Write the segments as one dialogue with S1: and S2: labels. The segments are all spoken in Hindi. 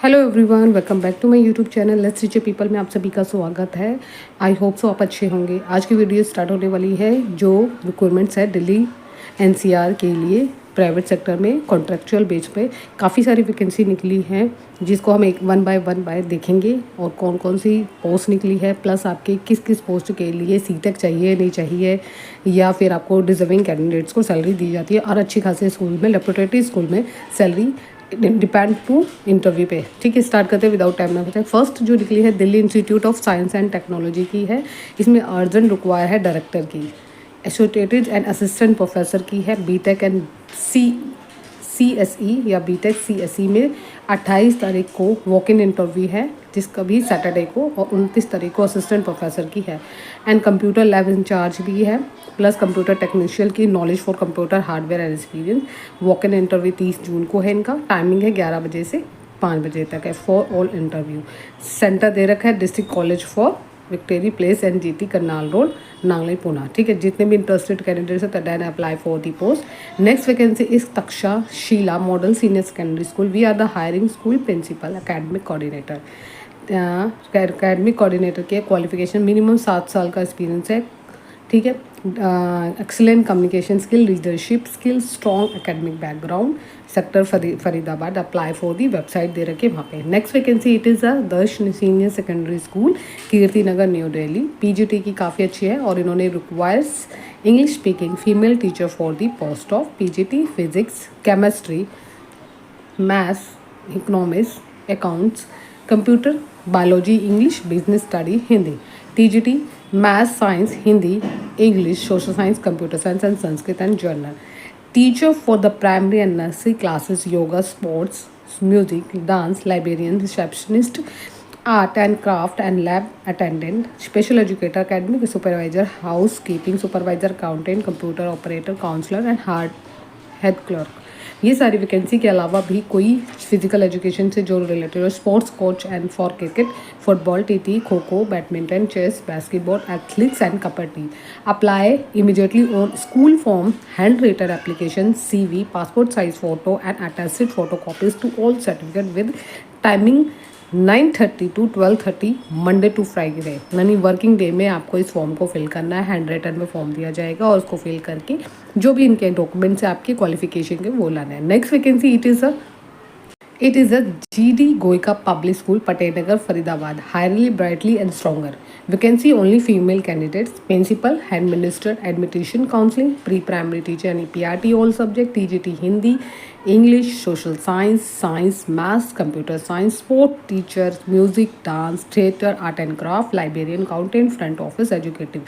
S1: Hello everyone, welcome back to my YouTube channel let's teach people में आप सभी का स्वागत है। आई होप सो आप अच्छे होंगे। आज की वीडियो स्टार्ट होने वाली है जो रिक्वायरमेंट्स है दिल्ली एनसीआर के लिए प्राइवेट सेक्टर में कॉन्ट्रेक्चुअल बेस पे काफ़ी सारी वैकेंसी निकली हैं, जिसको हम एक वन बाय देखेंगे और कौन कौन सी पोस्ट निकली है, प्लस आपके किस किस पोस्ट के लिए सीटेक चाहिए नहीं चाहिए, या फिर आपको डिजर्विंग कैंडिडेट्स को सैलरी दी जाती है और अच्छी खासी स्कूल में लेबोरेटरी स्कूल में सैलरी डिपेंड टू इंटरव्यू पे। ठीक है, स्टार्ट करते हैं विदाउट टाइम ना होता है। फर्स्ट जो निकली है Delhi institute of science and technology की है। इसमें अर्जेंट रिक्वायर है डायरेक्टर की, एसोसिएटेड एंड असिस्टेंट प्रोफेसर की है, बीटेक एंड CSE या बीटेक CSE में 28 तारीख को वॉक इन इंटरव्यू है, जिसका भी सैटरडे को, और 29 तारीख को असिस्टेंट प्रोफेसर की है। एंड कंप्यूटर लैब इंचार्ज भी है, प्लस कंप्यूटर टेक्नीशियन की knowledge for computer hardware and experience. Walk in interview 30 जून को है। इनका टाइमिंग है 11 बजे से 5 बजे तक है फॉर ऑल इंटरव्यू। सेंटर दे रखा है district college for victory place NGT Karnal road Nangli Pune. ठीक है, जितने भी इंटरेस्टेड कैंडिडेट्स है then apply for the post. Next vacancy इस Taksha Shila model senior secondary school. We are the hiring school principal academic coordinator. Academic coordinator के क्वालिफिकेशन मिनिमम 7 साल का एक्सपीरियंस है। ठीक है, excellent communication skill, leadership skill, strong academic background, sector Faridabad. Apply for the website दे रखे वहाँ पे। Next vacancy it is Darsh senior secondary school Kirti Nagar New Delhi. PGT की काफ़ी अच्छी है और इन्होंने requires English speaking female teacher for the post of PGT physics, chemistry, maths, economics, accounts, computer, biology, English, business study, Hindi. TGT maths, science, Hindi, English, social science, computer science and Sanskrit and general. Teacher for the primary and nursery classes, yoga, sports, music, dance, librarian, receptionist, art and craft and lab attendant, special educator, academic supervisor, housekeeping supervisor, accountant, computer operator, counsellor and head clerk. ये सारी वैकेंसी के अलावा भी कोई फिजिकल एजुकेशन से जो रिलेटेड हो, sports coach and for cricket, football, TT, kho kho, badminton, chess, basketball, athletics and kabaddi. Apply immediately on school form, handwritten application, CV, passport size photo and attached photocopies to all certificate with timing 9:30 to 12:30 Monday to Friday. यानी वर्किंग डे में आपको इस फॉर्म को फिल करना है। हैंड रिटन में फॉर्म दिया जाएगा और उसको फिल करके जो भी इनके डॉक्यूमेंट्स है आपके क्वालिफिकेशन के वो लाना है। Next vacancy it is a GD गोयका पब्लिक स्कूल पटेलनगर फरीदाबाद। हायरली brightly and stronger vacancy only female candidates. Principal, administrator, admission counselling, pre primary teacher यानी PRT all subject, TGT Hindi, English, social science, maths, computer science, sport teacher, music, dance, theatre, art and craft, librarian, accountant, front office executive.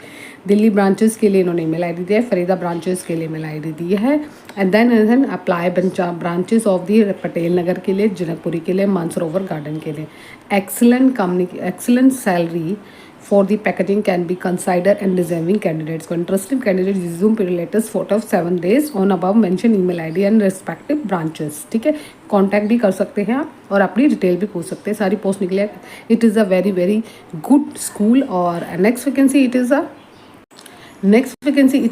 S1: Delhi branches के लिए इन्होंने ईमेल ID दिया है, फरीदा ब्रांचेस के लिए ईमेल ID दी है। And then apply branches of the Patel Nagar के लिए, जनकपुरी के लिए, मानसरोवर गार्डन के लिए। Excellent salary for the packaging can be considered and deserving candidates. For interested candidates, resume latest photo of 7 days on above mentioned email ID and respective branches. ठीक है, कॉन्टैक्ट भी कर सकते हैं आप और अपनी डिटेल भी पूछ सकते हैं। सारी पोस्ट निकले। It is a very very good school. और next vacancy it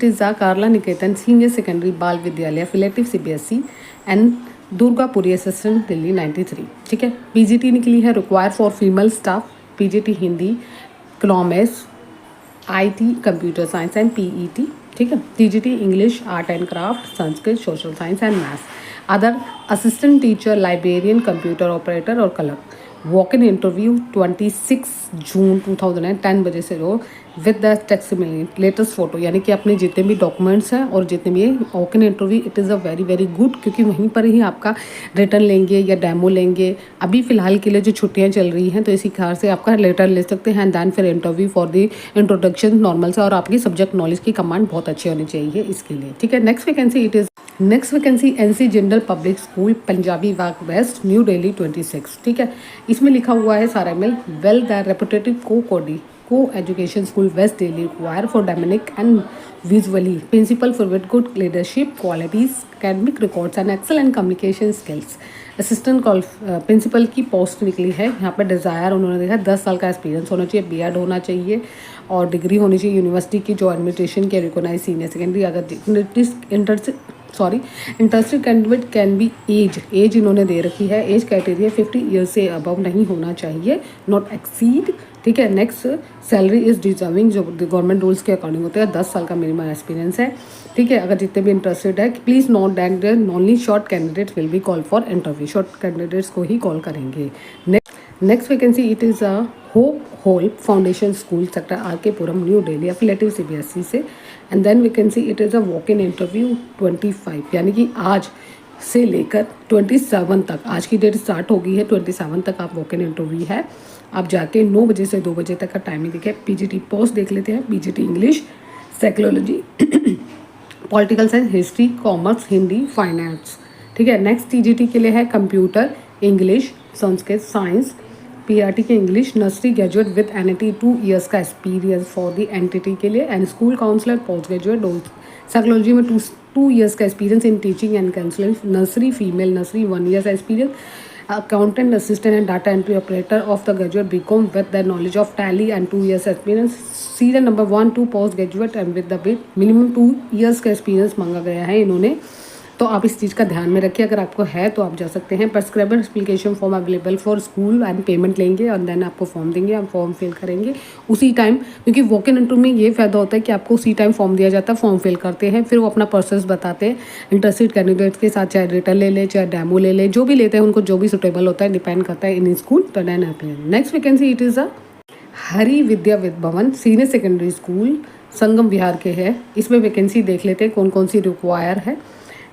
S1: is a Karla Niketan senior secondary Bal Vidyalaya affiliative CBSE and Durgapuri assistant Delhi 93। ठीक है, PGT निकली है, require for female staff, PGT Hindi, economics, IT, computer science and PET। ठीक है, TGT English, art and craft, Sanskrit, social science and maths. Other assistant teacher, librarian, computer operator और क्लर्क। वॉक इन इंटरव्यू 26 जून 2010 बजे से हो विद द टेक्सिमिली लेटेस्ट फोटो, यानी कि अपने जितने भी डॉक्यूमेंट्स हैं और जितने भी walk in interview. It is a very very good, क्योंकि वहीं पर ही आपका रिटर्न लेंगे या डेमो लेंगे। अभी फ़िलहाल के लिए जो छुट्टियां चल रही हैं तो इसी कार से आपका लेटर ले सकते हैं। दैन फिर interview for the introduction normal से, और आपकी सब्जेक्ट नॉलेज की कमांड बहुत अच्छी होनी चाहिए इसके लिए। ठीक है, next vacancy NC Jindal public school Punjabi Bagh west New Delhi 26। ठीक है, इसमें लिखा हुआ है सारा email. Well the reputed coeducation school west Delhi require for dynamic and visually principal for with good leadership qualities, academic records and excellent communication skills. Assistant principal की पोस्ट निकली है। यहाँ पर डिज़ायर उन्होंने देखा 10 साल का एक्सपीरियंस होना चाहिए, B.Ed होना चाहिए और डिग्री होनी चाहिए यूनिवर्सिटी की जो एडमिनिस्ट्रेशन के रिकॉग्नाइज सीनियर सेकेंडरी। अगर sorry, interested candidate can be age इन्होंने दे रखी है, एज क्राइटेरिया 50 ईयर्स से अबव नहीं होना चाहिए, नॉट एक्सीड। ठीक है, नेक्स्ट सैलरी इज डिजर्विंग, जो गवर्नमेंट रूल्स के अकॉर्डिंग होते हैं, 10 साल का मिनिमम एक्सपीरियंस है। ठीक है, अगर जितने भी इंटरेस्टेड है, please note that only short candidates will be call for interview, short candidates को ही कॉल करेंगे। Next vacancy, it is a hope hall foundation school, sector R K Puram, new Delhi, affiliative CBSE से। And then vacancy, it is a walk in interview 25, यानी कि आज से लेकर 27 तक, आज की डेट स्टार्ट हो गई है, 27 तक आप वॉक इन इंटरव्यू है। आप जाके 9 बजे से 2 बजे तक का टाइमिंग देखिए। PGT पोस्ट देख लेते हैं, PGT English, psychology, political science, history, commerce, Hindi, finance. ठीक है, नेक्स्ट TGT के लिए है computer, English, Sanskrit, science. PRT के English, nursery graduate with NIT 2 years का एक्सपीरियंस फॉर दी एंटिटी के लिए। And school counsellor, post graduate, psychology में 2 ईयर्स का experience in teaching and counselling. Nursery female, nursery 1 years का experience. Accountant assistant and data entry operator of the graduate BCom with the knowledge of tally and 2 years experience. Serial number 1 2 post graduate and with the minimum 2 years का एक्सपीरियंस मांगा गया है इन्होंने। तो आप इस चीज़ का ध्यान में रखिए, अगर आपको है तो आप जा सकते हैं। Prescriber application form available for school and payment लेंगे और देन आपको फॉर्म देंगे, आप फॉर्म फिल करेंगे उसी टाइम, क्योंकि वॉक इन इंटरव्यू में ये फ़ायदा होता है कि आपको उसी टाइम फॉर्म दिया जाता है, फॉर्म फिल करते हैं, फिर वो अपना प्रोसेस बताते हैं इंटरेस्टेड कैंडिडेट्स के साथ, चाहे रिटर्न ले ले, चाहे डेमो ले ले, जो भी लेते हैं उनको जो भी सुटेबल होता है, डिपेंड करता है इन स्कूल। तो next vacancy, it is a Hari Vidya Bhavan senior secondary school, Sangam Vihar के है। इसमें वैकेंसी देख लेते हैं कौन कौन सी रिक्वायर है।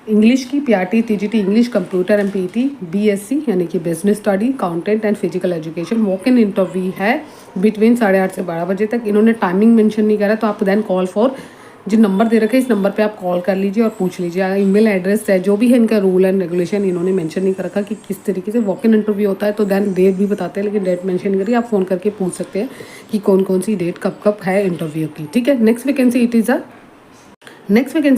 S1: इंग्लिश की PRT, TGT English, computer and PT, BSc यानी कि business study, accountant and physical education. Walk in interview है बिटवीन 8:30 से 12 बजे तक। इन्होंने टाइमिंग मेंशन नहीं करा, तो आप देन कॉल फॉर, जो नंबर दे रखे हैं इस नंबर पे आप कॉल कर लीजिए और पूछ लीजिए। ईमेल एड्रेस है, जो भी है इनका रूल एंड रेगुलेशन इन्होंने मेंशन नहीं कर रखा कि किस तरीके से वॉक इन इंटरव्यू होता है, तो देन डेट भी बताते हैं, लेकिन डेट मेंशन नहीं करिए। आप फ़ोन करके पूछ सकते हैं कि कौन कौन सी डेट कब कब है इंटरव्यू की। ठीक है, next vacancy,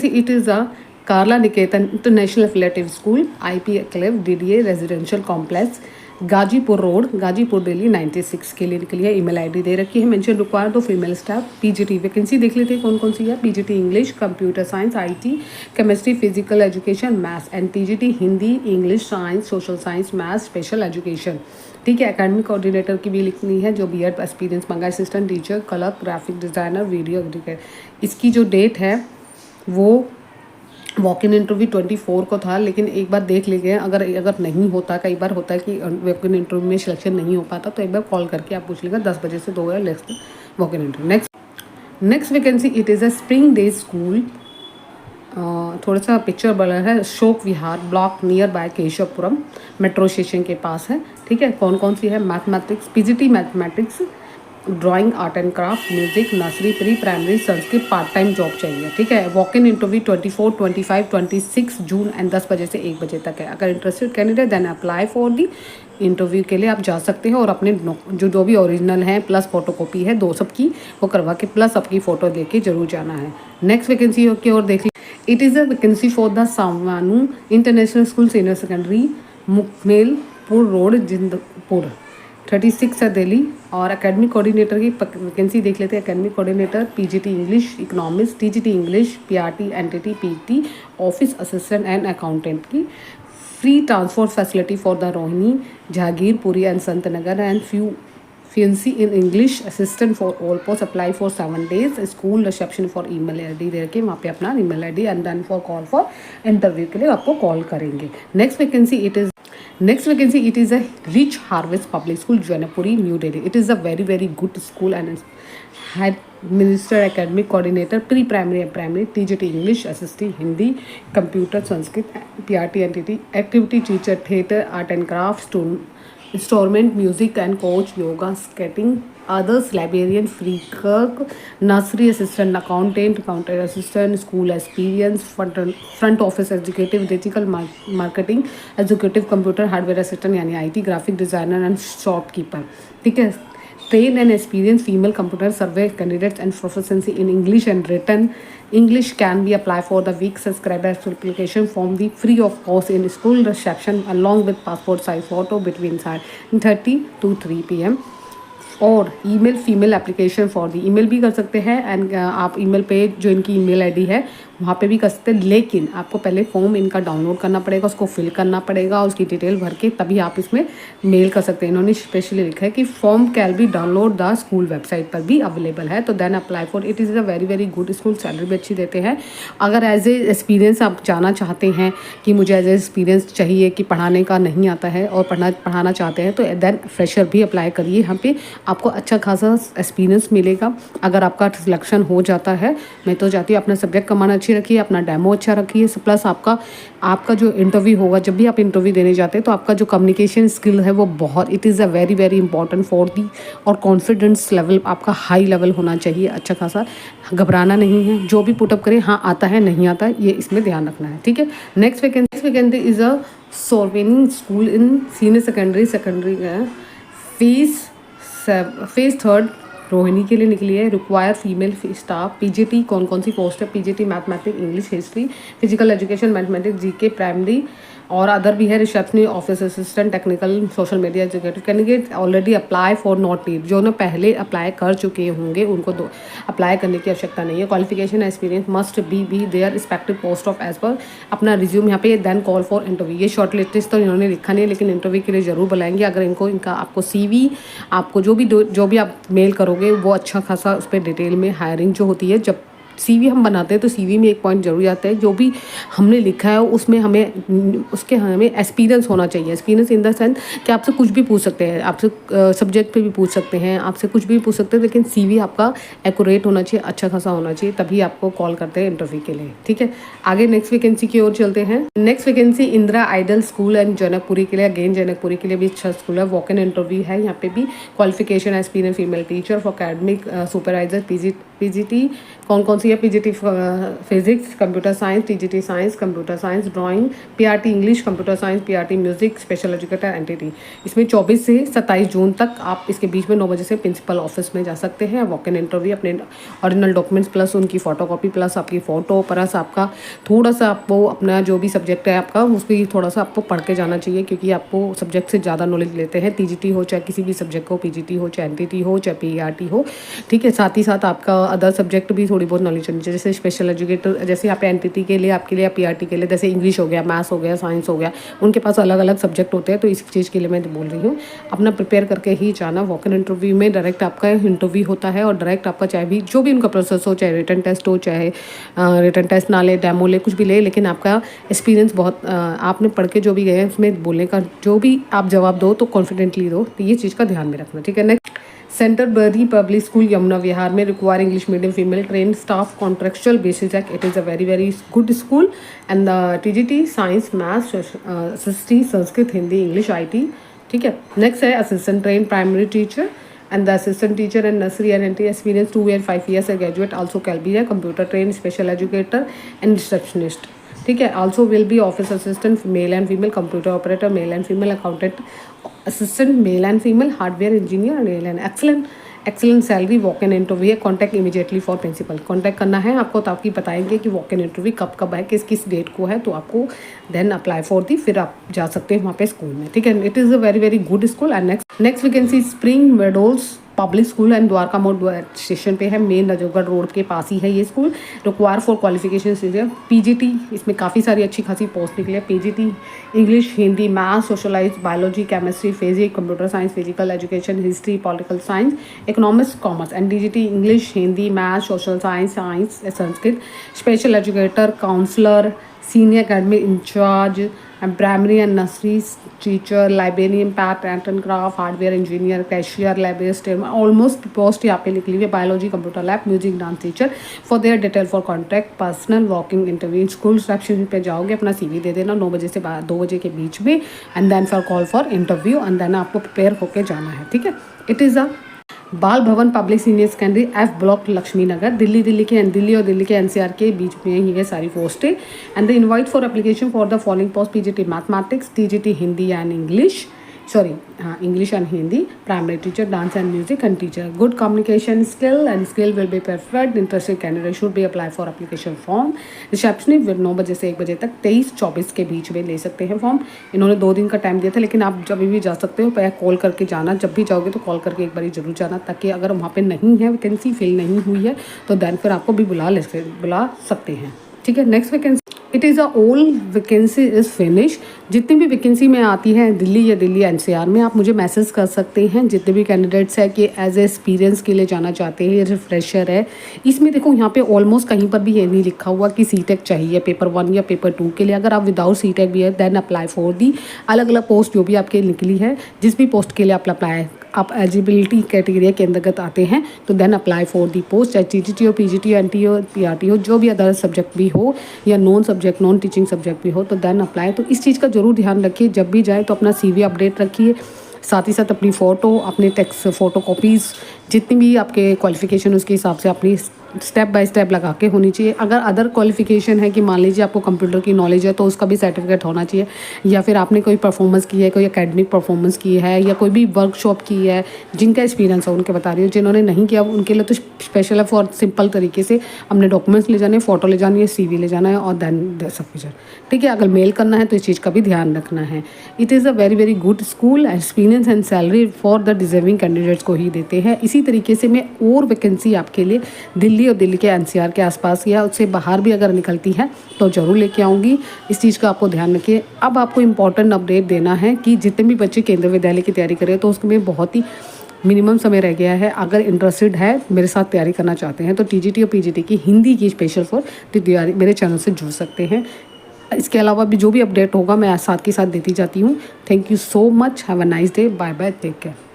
S1: it is a Karla Niketan international affiliated school, IP enclave, DDA residential complex, Ghazipur road, Ghazipur Delhi 96 के लिए निकली है। ईमेल ID दे रखी है। मेंशन रिक्वायर्ड तो फीमेल स्टाफ। PGT वैकेंसी देख लेते हैं कौन कौन सी है। PGT English, computer science, IT, chemistry, physical education, maths. And TGT Hindi, English, science, social science, maths, special education. ठीक है, एकेडमिक कोऑर्डिनेटर की भी लिखनी है, जो BEd एक्सपीरियंस मांगा, assistant teacher, colour, graphic designer, video editor. इसकी जो डेट है वो वॉक इन इंटरव्यू 24 को था, लेकिन एक बार देख लीजिए, अगर नहीं होता, कई बार होता है कि वॉक इन इंटरव्यू में सिलेक्शन नहीं हो पाता, तो एक बार कॉल करके आप पूछ लीजिएगा। 10 बजे से 2 बजे next walk in interview. Next vacancy, it is a spring day school, थोड़ा सा पिक्चर ब्लर है, Ashok Vihar block near by Keshavpuram, metro station के पास है। ठीक है, कौन कौन सी है। Mathematics, PGT mathematics, drawing, art and craft, music, nursery, pre primary, Sanskrit, part time job चाहिए। ठीक है, walk in interview 24, 25, 26 June and 10 बजे से 1 बजे तक है। अगर interested candidate then apply for the interview के लिए आप जा सकते हैं, और अपने जो भी ओरिजिनल हैं प्लस फोटोकॉपी है 2 सबकी, वो करवा के प्लस आपकी फ़ोटो दे के जरूर जाना है। नेक्स्ट वैकेंसी की ओर देख लीजिए। It is a vacancy for the सामानू international school senior secondary, Mukmelpur road, Jindpur 36 है दिल्ली। और एकेडमिक कोऑर्डिनेटर की वैकेंसी देख लेते हैं। Academic coordinator, PGT English, economics, TGT English, PRT, NTT, PT, office assistant and accountant की। Free transport facility for the Rohini, Jahangirpuri and Sant Nagar. And fluency in English, assistant for all post, apply for 7 days। School reception for email ID दे रखे, वहाँ पे अपना email ID and then for call for interview के लिए आपको कॉल करेंगे। Next vacancy, it is a Rich Harvest Public School, Janapuri, New Delhi. It is a very, very good school and had minister, academic coordinator, pre-primary and primary, TGT English, assisting Hindi, computer, Sanskrit, PRT entity, activity teacher, theatre, art and crafts, instrument, music and coach, yoga, skating, others, librarian, free clerk, nursery assistant, accountant assistant, school experience, front office executive, digital marketing executive, computer hardware assistant यानी IT, graphic designer and shopkeeper। ठीक है, trained and experienced female computer survey candidates and proficiency in English and written English can be applied for the week subscriber application form, the free of course in school reception along with passport size photo between 30 to 3 p.m. और email female application for the, email भी कर सकते हैं एंड आप ईमेल पे जो इनकी ईमेल आईडी है वहाँ पे भी कर सकते हैं, लेकिन आपको पहले फॉर्म इनका डाउनलोड करना पड़ेगा, उसको फिल करना पड़ेगा, उसकी डिटेल भर के तभी आप इसमें मेल कर सकते हैं। इन्होंने स्पेशली लिखा है कि form can be download the school website पर भी अवेलेबल है, तो then apply for it. Is a very very good school, salary भी अच्छी देते हैं। अगर एज ए एक्सपीरियंस आप जाना चाहते हैं कि मुझे एज ए एक्सपीरियंस चाहिए कि पढ़ाने का नहीं आता है और पढ़ाना चाहते हैं, तो देन फ्रेशर भी अप्लाई करिए। यहाँ पे आपको अच्छा खासा एक्सपीरियंस मिलेगा अगर आपका सिलेक्शन हो जाता है। मैं तो चाहती हूँ अपना सब्जेक्ट कमाना अच्छी रखिए, अपना डेमो अच्छा रखिए, प्लस आपका जो इंटरव्यू होगा, जब भी आप इंटरव्यू देने जाते हैं तो आपका जो कम्युनिकेशन स्किल है वो बहुत, it is a very very important for the, और कॉन्फिडेंस लेवल आपका हाई लेवल होना चाहिए अच्छा खासा। घबराना नहीं है, जो भी पुटअप करें, हाँ आता है नहीं आता है ये इसमें ध्यान रखना है, ठीक है। Next vacancy is a Sovereign school in senior secondary phase third Rohini के लिए निकली है। रिक्वायर फीमेल स्टाफ, पीजीटी कौन सी पोस्ट है, PGT mathematics, English, history, physical education, mathematics, GK, primary और अदर भी है। Receptionist, office assistant, technical, social media educator. Candidate already apply for not need, जो ना पहले अप्लाई कर चुके होंगे उनको अप्लाई करने की आवश्यकता नहीं है। Qualification experience must be there respective post of age पर अपना रिज्यूम यहाँ पे, देन कॉल फॉर इंटरव्यू। ये शॉर्ट लिस्ट तो इन्होंने लिखा नहीं है, लेकिन इंटरव्यू के लिए ज़रूर बुलाएंगे। अगर इनका आपको CV, आपको जो भी आप मेल करोगे वो अच्छा खासा उस पर डिटेल में हायरिंग जो होती है, जब CV हम बनाते हैं तो CV में एक पॉइंट जरूर आता है, जो भी हमने लिखा है उसमें हमें एक्सपीरियंस होना चाहिए। एक्सपीरियंस इन द सेंस कि आपसे कुछ भी पूछ सकते हैं, आपसे सब्जेक्ट पे भी पूछ सकते हैं, आपसे कुछ भी पूछ सकते हैं, लेकिन CV आपका एक्यूरेट होना चाहिए, अच्छा खासा होना चाहिए, तभी आपको कॉल करते हैं इंटरव्यू के लिए, ठीक है। आगे नेक्स्ट वैकेंसी की ओर चलते हैं। Next vacancy Indira ideal school and Janakpuri के लिए, अगेन जनकपुरी के लिए भी अच्छा स्कूल है। वॉक इन इंटरव्यू है, यहाँ पे भी qualification experience female teacher for academic supervisor, PGT कौन सी है, PGT physics, computer science, TGT science, computer science, drawing, PRT English, computer science, PRT music, special educator entity. इसमें 24 से 27 जून तक आप इसके बीच में 9 बजे से प्रिंसिपल ऑफिस में जा सकते हैं। वॉक इन इंटरव्यू, अपने ओरिजिनल डॉक्यूमेंट्स प्लस उनकी फोटोकॉपी प्लस आपकी फ़ोटो प्लस आपका थोड़ा सा आपको अपना जो भी सब्जेक्ट है आपका उसको थोड़ा सा आपको पढ़ के जाना चाहिए, क्योंकि आपको सब्जेक्ट से ज़्यादा नॉलेज लेते हैं। TGT हो चाहे किसी भी सब्जेक्ट हो, PGT हो चाहे एंटिटी हो चाहे PRT हो, ठीक है। साथ ही साथ आपका अदर सब्जेक्ट भी थोड़ी बहुत नॉलेज होनी चाहिए, जैसे स्पेशल एजुकेटर, जैसे यहाँ पे एंटिटी के लिए आपके लिए या PRT के लिए जैसे इंग्लिश हो गया, मैथ्स हो गया, साइंस हो गया, उनके पास अलग अलग सब्जेक्ट होते हैं, तो इस चीज़ के लिए मैं बोल रही हूँ अपना प्रिपेयर करके ही जाना। वॉक इन इंटरव्यू में डायरेक्ट आपका इंटरव्यू होता है और डायरेक्ट आपका चाहे भी जो भी उनका प्रोसेस हो, चाहे रिटन टेस्ट हो, चाहे रिटन टेस्ट ना ले, डेमो ले, कुछ भी ले, लेकिन आपका एक्सपीरियंस बहुत आपने पढ़ के जो भी गए उसमें बोलने का जो भी आप जवाब दो तो कॉन्फिडेंटली दो, तो ये चीज़ का ध्यान में रखना, ठीक है। Next Canterbury public school Yamuna Vihar में, require English medium female trained staff contractual basis है। It is a very very good school and TGT science, maths, history, Sanskrit, Hindi, English, IT, ठीक है। नेक्स्ट है assistant trained primary teacher and the assistant teacher and nursery and NT experience 2 and 5 years a graduate also can be a computer trained special educator and receptionist, ठीक है। also will be office assistant male and female, computer operator male and female, accountant assistant male and female, hardware engineer male and excellent salary. Walk in interview है, contact immediately for principal, contact करना है आपको, तो आपकी बताएंगे कि वॉक इन इंटरव्यू कब है, किस डेट को है, तो आपको देन अप्लाई फॉर दी, फिर आप जा सकते हैं वहाँ पे स्कूल में, ठीक है। It is a very very good school. And next vacancy spring meadows public school and Dwarka मोड़ स्टेशन पे है, मेन नजफगढ़ रोड के पास ही है ये school. Require for qualification PGT, इसमें काफ़ी सारी अच्छी खासी पोस्ट निकली है। PGT English, Hindi, maths, socialise, biology, chemistry, physics, computer science, physical education, history, political science, economics, commerce. And TGT English, Hindi, maths, social science, Sanskrit, special educator, counsellor, senior academic incharge and primary and nursery teacher, librarian, art and craft, hardware engineer, cashier, librarian, almost post यहाँ पे निकली हुई है। Biology, computer lab, music, dance teacher. For their detail for contact personal walking interview, school reception पे जाओगे, अपना CV दे देना 9 बजे से 2 बजे के बीच में, and then for call for interview, and then आपको प्रिपेयर होकर जाना है, ठीक है। It is a Bal Bhavan public senior secondary F block Laxmi Nagar, Delhi और दिल्ली के NCR के बीच में ही है सारी पोस्टें। And the invite for application for the following post: PGT mathematics, TGT Hindi and English, sorry हाँ, English and Hindi, primary teacher, dance and music and teacher. Good communication skill will be perfect. Interested candidate should be apply for application form. Receptionist will 9 बजे से 1 बजे तक 23-24 के बीच में ले सकते हैं फॉर्म. इन्होंने 2 दिन का टाइम दिया था, लेकिन आप जब भी जा सकते हो, पहले कॉल करके जाना. जब भी जाओगे तो कॉल करके एक बार ज़रूर जाना, ताकि अगर वहाँ पे नहीं है, वैकेंसी फिल नहीं हुई है, तो देन फिर आपको भी बुला सकते हैं. ठीक है. Next vacancy, it is a all vacancy is finish. जितनी भी वैकेंसी में आती है दिल्ली या दिल्ली एनसीआर में, आप मुझे मैसेज कर सकते हैं. जितने भी कैंडिडेट्स हैं कि एज ए एक्सपीरियंस के लिए जाना चाहते हैं, रिफ्रेशर है. इसमें देखो यहाँ पे ऑलमोस्ट कहीं पर भी ये नहीं लिखा हुआ कि सीटेक चाहिए पेपर 1 या पेपर 2 के लिए. अगर आप विदाउट सीटेक भी है देन अप्लाई फॉर दी. अलग अलग पोस्ट जो भी आपके निकली है, जिस भी पोस्ट के लिए आप एलिजिबिलिटी कैटेगरी के अंतर्गत आते हैं, तो then apply for the post. चाहे TGT हो, PGT हो, NT हो, PRT हो, जो भी अदर सब्जेक्ट भी हो या नॉन टीचिंग सब्जेक्ट भी हो, तो देन अप्लाई. तो इस चीज़ का जरूर ध्यान रखिए. जब भी जाए तो अपना CV अपडेट रखिए, साथ ही साथ अपनी फ़ोटो, अपने टेक्स्ट फ़ोटो कॉपीज़, जितनी भी आपके क्वालिफिकेशन उसके हिसाब से अपनी स्टेप बाय स्टेप लगा के होनी चाहिए. अगर अदर क्वालिफिकेशन है कि मान लीजिए आपको कंप्यूटर की नॉलेज है, तो उसका भी सर्टिफिकेट होना चाहिए. या फिर आपने कोई परफॉर्मेंस की है, कोई एकेडमिक परफॉर्मेंस की है, या कोई भी वर्कशॉप की है, जिनका एक्सपीरियंस है उनके बता रही हूँ. जिन्होंने नहीं किया उनके लिए तो स्पेशल है. फॉर सिंपल तरीके से अपने डॉक्यूमेंट्स ले जाने, फ़ोटो ले जानी है, CV ले जाना है, और देन सब कुछ. ठीक है. अगर मेल करना है तो इस चीज़ का भी ध्यान रखना है. It is a very very good school. Experience and salary for the deserving candidates को ही देते हैं. इसी तरीके से मैं और वैकेंसी आपके लिए दिल्ली और दिल्ली के NCR के आसपास या उससे बाहर भी अगर निकलती है तो ज़रूर लेके आऊँगी. इस चीज़ का आपको ध्यान रखिए. अब आपको इम्पॉर्टेंट अपडेट देना है कि जितने भी बच्चे केंद्रीय विद्यालय की तैयारी करें, तो उसमें बहुत ही मिनिमम समय रह गया है. अगर इंटरेस्टेड है, मेरे साथ तैयारी करना चाहते हैं, तो TGT और PGT की हिंदी की स्पेशल फॉर तैयारी मेरे चैनल से जुड़ सकते हैं. इसके अलावा भी जो भी अपडेट होगा मैं साथ के साथ देती जाती हूँ. Thank you so much. Have a nice day. Bye bye. Take care.